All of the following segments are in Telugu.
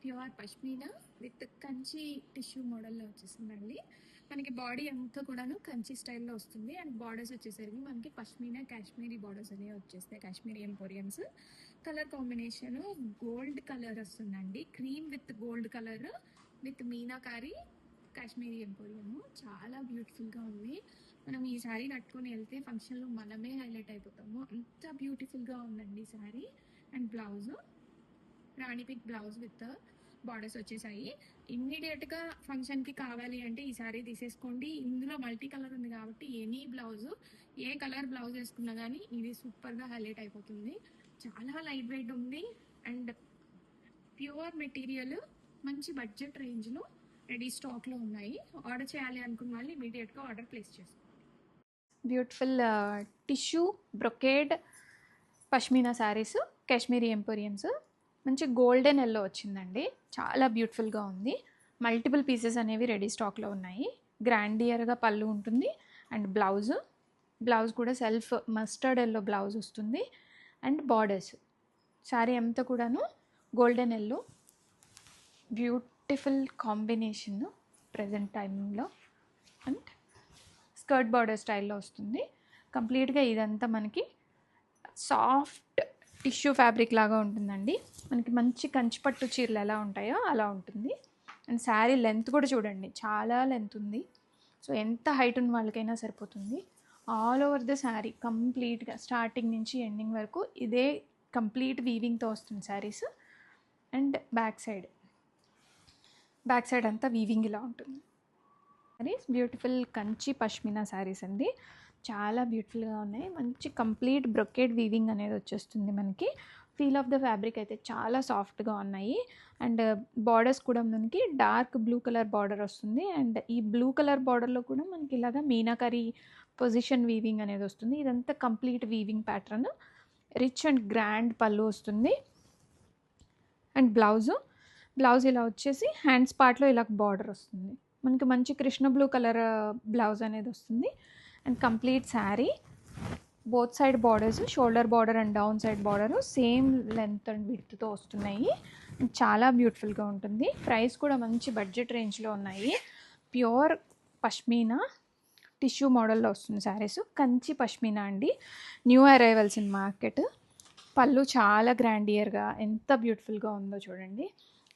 Pure pashmina with Kanchi tissue మోడల్లో వచ్చేసిందండి. మనకి బాడీ అంతా కూడాను కంచి స్టైల్లో వస్తుంది. అండ్ బార్డర్స్ వచ్చేసరికి మనకి పష్మీనా కాశ్మీరీ బార్డర్స్ అనేవి వచ్చేస్తాయి. Kashmiri emporiums. Colour combination gold colour వస్తుందండి. Cream with gold colour with meenakari Kashmiri emporium. చాలా బ్యూటిఫుల్గా ఉంది. మనం ఈ శారీ కట్టుకొని వెళ్తే ఫంక్షన్లో మనమే హైలైట్ అయిపోతాము. అంత బ్యూటిఫుల్గా ఉందండి ఈ sari. And blouse Rani pink blouse with borders వచ్చేసాయి. ఇమ్మీడియట్గా ఫంక్షన్కి కావాలి అంటే ఈ శారీ తీసేసుకోండి. ఇందులో మల్టీ కలర్ ఉంది కాబట్టి ఎనీ బ్లౌజ్ ఏ కలర్ బ్లౌజ్ వేసుకున్నా కానీ ఇది సూపర్గా హైలైట్ అయిపోతుంది. చాలా లైట్ వెయిట్ ఉంది అండ్ ప్యూర్ మెటీరియల్ మంచి బడ్జెట్ రేంజ్లో రెడీ స్టాక్లో ఉన్నాయి. ఆర్డర్ చేయాలి అనుకున్న వాళ్ళు ఇమీడియట్గా ఆర్డర్ ప్లేస్ చేసుకోండి. Beautiful tissue brocade pashmina saris Kashmiri emporiums. మంచి గోల్డెన్ ఎల్లో వచ్చిందండి. చాలా బ్యూటిఫుల్గా ఉంది. మల్టిపుల్ పీసెస్ అనేవి రెడీ స్టాక్లో ఉన్నాయి. గ్రాండియర్గా పళ్ళు ఉంటుంది అండ్ బ్లౌజ్ కూడా సెల్ఫ్ మస్టర్డ్ ఎల్లో బ్లౌజ్ వస్తుంది. అండ్ బార్డర్స్ శారీ అంతా కూడాను golden yellow. Beautiful combination present టైంలో. అండ్ స్కర్ట్ బార్డర్ స్టైల్లో వస్తుంది. కంప్లీట్గా ఇదంతా మనకి సాఫ్ట్ టిష్యూ ఫ్యాబ్రిక్ లాగా ఉంటుందండి. మనకి మంచి కంచిపట్టు చీరలు ఎలా ఉంటాయో అలా ఉంటుంది. అండ్ శారీ లెంత్ కూడా చూడండి, చాలా లెంత్ ఉంది. సో ఎంత హైట్ ఉన్న వాళ్ళకైనా సరిపోతుంది. ఆల్ ఓవర్ ద శారీ కంప్లీట్గా స్టార్టింగ్ నుంచి ఎండింగ్ వరకు ఇదే కంప్లీట్ వీవింగ్తో వస్తుంది శారీస్. అండ్ బ్యాక్ సైడ్ అంతా వీవింగ్ ఇలా ఉంటుంది. శారీస్ బ్యూటిఫుల్ కంచి పష్మినా శారీస్ అండి. చాలా బ్యూటిఫుల్గా ఉన్నాయి. మంచి కంప్లీట్ బ్రొకేడ్ వీవింగ్ అనేది వచ్చేస్తుంది మనకి. ఫీల్ ఆఫ్ ద ఫ్యాబ్రిక్ అయితే చాలా సాఫ్ట్గా ఉన్నాయి. అండ్ బార్డర్స్ కూడా మనకి డార్క్ బ్లూ కలర్ బార్డర్ వస్తుంది. అండ్ ఈ బ్లూ కలర్ బార్డర్లో కూడా మనకి ఇలాగా మీనాకరీ పొజిషన్ వీవింగ్ అనేది వస్తుంది. ఇదంతా complete weaving pattern. Rich and grand పళ్ళు వస్తుంది. అండ్ బ్లౌజ్ ఇలా వచ్చేసి హ్యాండ్స్ పార్ట్లో ఇలా బార్డర్ వస్తుంది. మనకి మంచి కృష్ణ బ్లూ కలర్ బ్లౌజ్ అనేది వస్తుంది. And complete sari both side borders, shoulder border and down side border same length and విడ్త్తో వస్తున్నాయి. చాలా బ్యూటిఫుల్గా ఉంటుంది. ప్రైస్ కూడా మంచి బడ్జెట్ రేంజ్లో ఉన్నాయి. ప్యూర్ పష్మీనా టిష్యూ మోడల్లో వస్తుంది శారీస్. కంచి పష్మీనా అండి. New arrivals in market. పళ్ళు చాలా గ్రాండియర్గా ఎంత బ్యూటిఫుల్గా ఉందో చూడండి.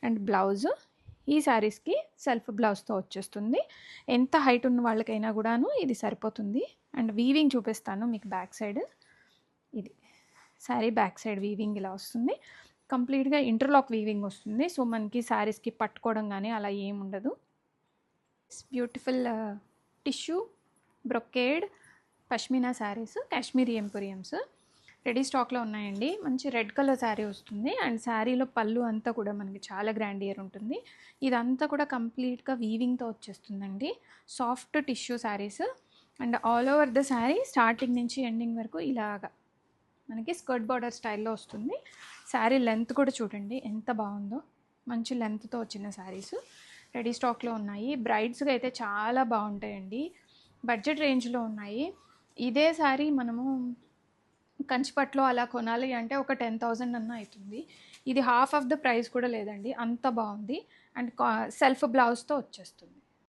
అండ్ బ్లౌజ్ ఈ శారీస్కి సెల్ఫ్ బ్లౌజ్తో వచ్చేస్తుంది. ఎంత హైట్ ఉన్న వాళ్ళకైనా కూడాను ఇది సరిపోతుంది. అండ్ వీవింగ్ చూపిస్తాను మీకు. బ్యాక్ సైడ్ ఇది శారీ బ్యాక్ సైడ్ వీవింగ్ ఇలా వస్తుంది. కంప్లీట్గా ఇంటర్లాక్ వీవింగ్ వస్తుంది. సో మనకి శారీస్కి పట్టుకోవడం కానీ అలా ఏముండదు. Beautiful tissue brocade pashmina saris Kashmiri emporiums ready స్టాక్లో ఉన్నాయండి. మంచి రెడ్ కలర్ శారీ వస్తుంది. అండ్ శారీలో పళ్ళు అంతా కూడా మనకి చాలా గ్రాండియర్ ఉంటుంది. ఇదంతా కూడా కంప్లీట్గా వీవింగ్తో వచ్చేస్తుందండి. Soft tissue saris. And all over the sari starting నుంచి ఎండింగ్ వరకు ఇలాగా మనకి స్కర్ట్ బార్డర్ స్టైల్లో వస్తుంది. శారీ లెంత్ కూడా చూడండి ఎంత బాగుందో. మంచి లెంత్తో వచ్చిన శారీస్ రెడీ స్టాక్లో ఉన్నాయి. బ్రైడ్స్గా అయితే చాలా బాగుంటాయండి. బడ్జెట్ రేంజ్లో ఉన్నాయి. ఇదే శారీ మనము కంచిపట్లో అలా కొనాలి అంటే ఒక 10,000 అన్న అవుతుంది. ఇది హాఫ్ ఆఫ్ ద ప్రైస్ కూడా లేదండి, అంత బాగుంది. అండ్ సెల్ఫ్ బ్లౌజ్తో వచ్చేస్తుంది.